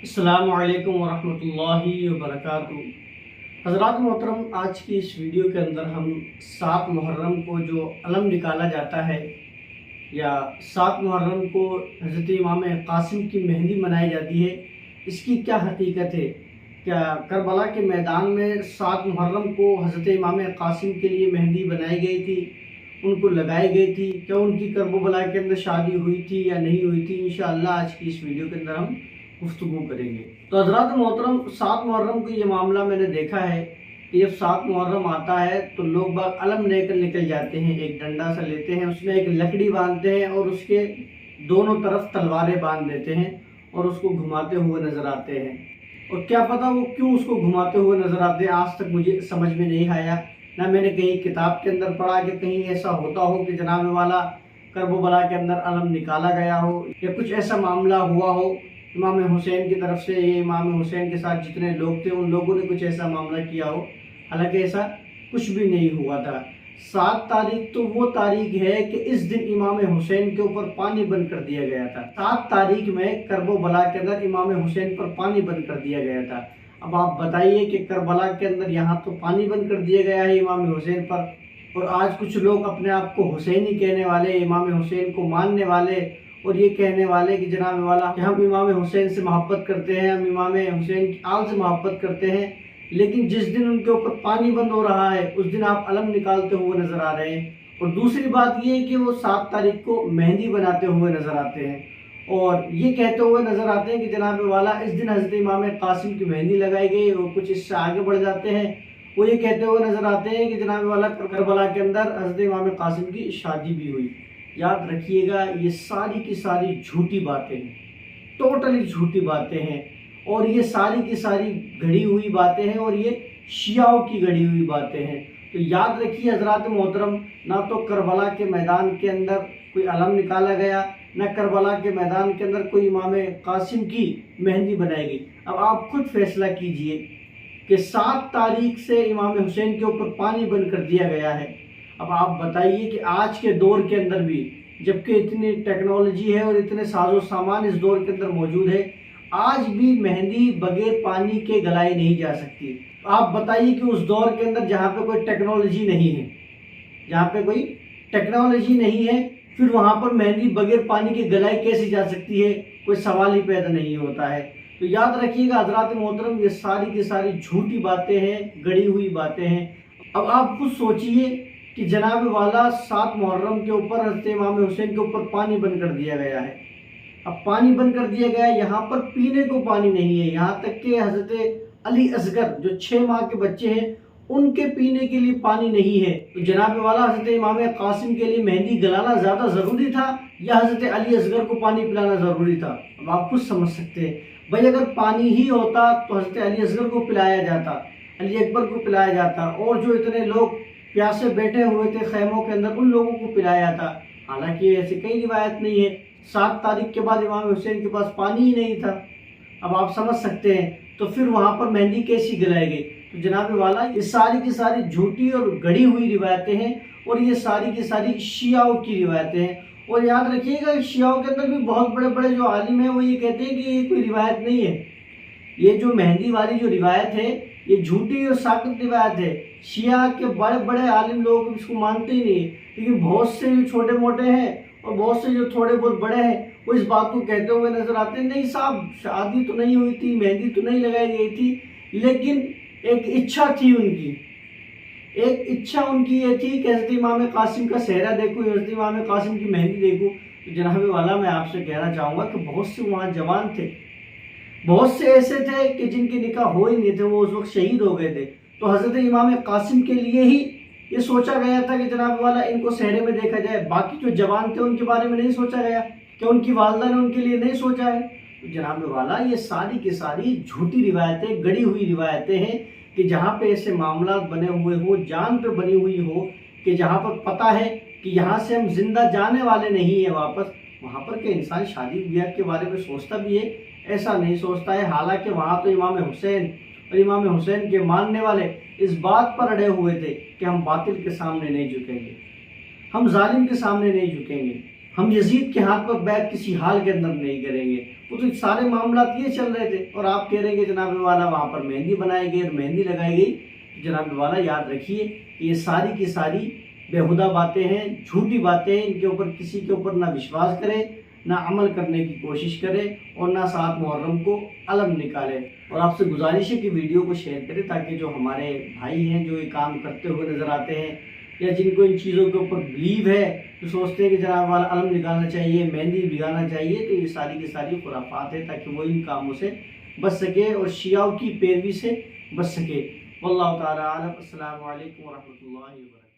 السلام علیکم ورحمۃ اللہ وبرکاتہ۔ حضرات محترم، آج کی اس ویڈیو کے اندر ہم 7 محرم کو جو علم نکالا جاتا ہے یا 7 محرم کو حضرت امام قاسم کی مہندی منائی جاتی ہے، اس کی کیا حقیقت ہے؟ کیا کربلا کے میدان میں 7 محرم کو حضرت امام قاسم کے لیے مہندی بنائی گئی تھی، ان کو لگائی گئی تھی؟ کیا ان کی کرب و بلا کے اندر شادی ہوئی تھی یا نہیں ہوئی تھی؟ انشاءاللہ آج کی اس ویڈیو کے اندر ہم گفتگو کریں گے۔ تو حضرات محترم، 7 محرم کو یہ معاملہ میں نے دیکھا ہے کہ جب 7 محرم آتا ہے تو لوگ باگ علم لے کر نکل جاتے ہیں، ایک ڈنڈا سا لیتے ہیں، اس میں ایک لکڑی باندھتے ہیں اور اس کے دونوں طرف تلواریں باندھ دیتے ہیں اور اس کو گھماتے ہوئے نظر آتے ہیں۔ اور کیا پتا وہ کیوں اس کو گھماتے ہوئے نظر آتے ہیں، آج تک مجھے سمجھ میں نہیں آیا۔ نہ میں نے کہیں کتاب کے اندر پڑھا کہ کہیں ایسا ہوتا ہو کہ جناب والا کرب و بلا کے اندر علم نکالا گیا ہو یا کچھ ایسا معاملہ ہوا ہو امام حسین کی طرف سے، یہ امام حسین کے ساتھ جتنے لوگ تھے ان لوگوں نے کچھ ایسا معاملہ کیا ہو۔ حالانکہ ایسا کچھ بھی نہیں ہوا تھا۔ 7 تاریخ تو وہ تاریخ ہے کہ اس دن امام حسین کے اوپر پانی بند کر دیا گیا تھا۔ 7 تاریخ میں کرب و بلا کے اندر امام حسین پر پانی بند کر دیا گیا تھا۔ اب آپ بتائیے کہ کربلا کے اندر یہاں تو پانی بند کر دیا گیا ہے امام حسین پر، اور آج کچھ لوگ اپنے آپ کو حسینی کہنے والے، امام حسین کو ماننے والے اور یہ کہنے والے کہ جناب والا کہ ہم امام حسین سے محبت کرتے ہیں، ہم امام حسین کی آل سے محبت کرتے ہیں، لیکن جس دن ان کے اوپر پانی بند ہو رہا ہے اس دن آپ علم نکالتے ہوئے نظر آ رہے ہیں۔ اور دوسری بات یہ ہے کہ وہ 7 تاریخ کو مہندی بناتے ہوئے نظر آتے ہیں اور یہ کہتے ہوئے نظر آتے ہیں کہ جناب والا اس دن حضرت امام قاسم کی مہندی لگائی گئی، اور کچھ اس سے آگے بڑھ جاتے ہیں، وہ یہ کہتے ہوئے نظر آتے ہیں کہ جناب والا کربلا کے اندر حضرت امام قاسم کی شادی بھی ہوئی۔ یاد رکھیے گا، یہ ساری کی ساری جھوٹی باتیں ہیں، ٹوٹلی جھوٹی باتیں ہیں، اور یہ ساری کی ساری گھڑی ہوئی باتیں ہیں، اور یہ شیعوں کی گھڑی ہوئی باتیں ہیں۔ تو یاد رکھیے حضرات محترم، نہ تو کربلا کے میدان کے اندر کوئی علم نکالا گیا، نہ کربلا کے میدان کے اندر کوئی امام قاسم کی مہندی بنائی گئی۔ اب آپ خود فیصلہ کیجئے کہ 7 تاریخ سے امام حسین کے اوپر پانی بند کر دیا گیا ہے۔ اب آپ بتائیے کہ آج کے دور کے اندر بھی، جبکہ اتنی ٹیکنالوجی ہے اور اتنے ساز و سامان اس دور کے اندر موجود ہے، آج بھی مہندی بغیر پانی کے گلائی نہیں جا سکتی۔ آپ بتائیے کہ اس دور کے اندر جہاں پہ کوئی ٹیکنالوجی نہیں ہے، جہاں پہ کوئی ٹیکنالوجی نہیں ہے، پھر وہاں پر مہندی بغیر پانی کی گلائی کیسی جا سکتی ہے؟ کوئی سوال ہی پیدا نہیں ہوتا ہے۔ تو یاد رکھیے گا حضرات محترم، یہ ساری کی ساری جھوٹی باتیں ہیں، گڑی ہوئی باتیں ہیں۔ اب آپ خود سوچئے کہ جناب والا 7 محرم کے اوپر حضرت امام حسین کے اوپر پانی بند کر دیا گیا ہے۔ اب پانی بند کر دیا گیا ہے، یہاں پر پینے کو پانی نہیں ہے، یہاں تک کہ حضرت علی اصغر جو 6 ماہ کے بچے ہیں ان کے پینے کے لیے پانی نہیں ہے۔ تو جناب والا حضرت امام قاسم کے لیے مہندی گلانا زیادہ ضروری تھا یا حضرت علی اصغر کو پانی پلانا ضروری تھا؟ اب آپ خود سمجھ سکتے ہیں بھائی، اگر پانی ہی ہوتا تو حضرت علی اصغر کو پلایا جاتا، علی اکبر کو پلایا جاتا، اور جو اتنے لوگ پیاسے بیٹھے ہوئے تھے خیموں کے اندر ان لوگوں کو پلایا تھا۔ حالانکہ ایسی کئی روایت نہیں ہے۔ 7 تاریخ کے بعد امام حسین کے پاس پانی ہی نہیں تھا۔ اب آپ سمجھ سکتے ہیں تو پھر وہاں پر مہندی کیسی گلائی گئی؟ تو جناب والا یہ ساری کی ساری جھوٹی اور گڑی ہوئی روایتیں ہیں، اور یہ ساری کی ساری شیعوں کی روایتیں ہیں۔ اور یاد رکھیے گا، شیعوں کے اندر بھی بہت بڑے بڑے جو عالم ہیں وہ یہ کہتے ہیں کہ یہ کوئی روایت نہیں ہے، یہ جو مہندی والی جو روایت ہے یہ جھوٹی اور ساقط روایت ہے۔ شیعہ کے بڑے بڑے عالم لوگ اس کو مانتے ہی نہیں، لیکن بہت سے جو چھوٹے موٹے ہیں اور بہت سے جو تھوڑے بہت بڑے ہیں وہ اس بات کو کہتے ہوئے نظر آتے ہیں، نہیں صاحب شادی تو نہیں ہوئی تھی، مہندی تو نہیں لگائی گئی تھی، لیکن ایک اچھا تھی ان کی، ایک اچھا ان کی یہ تھی کہ حضرت امام قاسم کا صحرا دیکھوں، حضرت امام قاسم کی مہندی دیکھوں۔ تو جناب والا میں آپ سے کہنا چاہوں گا کہ بہت سے وہاں جوان تھے، بہت سے ایسے تھے کہ جن کے نکاح ہو ہی نہیں تھے، وہ اس وقت شہید ہو گئے تھے۔ تو حضرت امام قاسم کے لیے ہی یہ سوچا گیا تھا کہ جناب والا ان کو صحرے میں دیکھا جائے، باقی جو جوان تھے ان کے بارے میں نہیں سوچا گیا کہ ان کی والدہ نے ان کے لیے نہیں سوچا ہے؟ تو جناب والا یہ ساری کی ساری جھوٹی روایتیں، گڑی ہوئی روایتیں ہیں کہ جہاں پہ ایسے معاملات بنے ہوئے ہو، جان پہ بنی ہوئی ہو کہ جہاں پر پتہ ہے کہ یہاں سے ہم زندہ جانے والے نہیں ہیں واپس، وہاں پر کہ انسان شادی بیاہ کے بارے میں سوچتا بھی ہے؟ ایسا نہیں سوچتا ہے۔ حالانکہ وہاں تو امام حسین اور امام حسین کے ماننے والے اس بات پر اڑے ہوئے تھے کہ ہم باطل کے سامنے نہیں جھکیں گے، ہم ظالم کے سامنے نہیں جھکیں گے، ہم یزید کے ہاتھ پر بیعت کسی حال کے اندر نہیں کریں گے۔ وہ تو سارے معاملات یہ چل رہے تھے، اور آپ کہہ رہے ہیں کہ جناب والا وہاں پر مہندی بنائی گئی اور مہندی لگائی گئی۔ جناب والا یاد رکھیے یہ ساری کی ساری بیہودہ باتیں ہیں، جھوٹی باتیں ہیں، ان کے اوپر کسی کے اوپر نہ وشواس کرے، نہ عمل کرنے کی کوشش کرے، اور نہ 7 محرم کو علم نکالے۔ اور آپ سے گزارش ہے کہ ویڈیو کو شیئر کریں تاکہ جو ہمارے بھائی ہیں جو یہ کام کرتے ہوئے نظر آتے ہیں، یا جن کو ان چیزوں کے اوپر بلیو ہے، جو سوچتے ہیں کہ جناب والا علم نکالنا چاہیے، مہندی بگانا چاہیے، تو یہ ساری کی ساری خرافات ہے، تاکہ وہ ان کاموں سے بچ سکے اور شیعوں کی پیروی سے بچ سکے۔ واللہ تعالی عالم۔ السلام علیکم ورحمۃ اللہ وبرکاتہ۔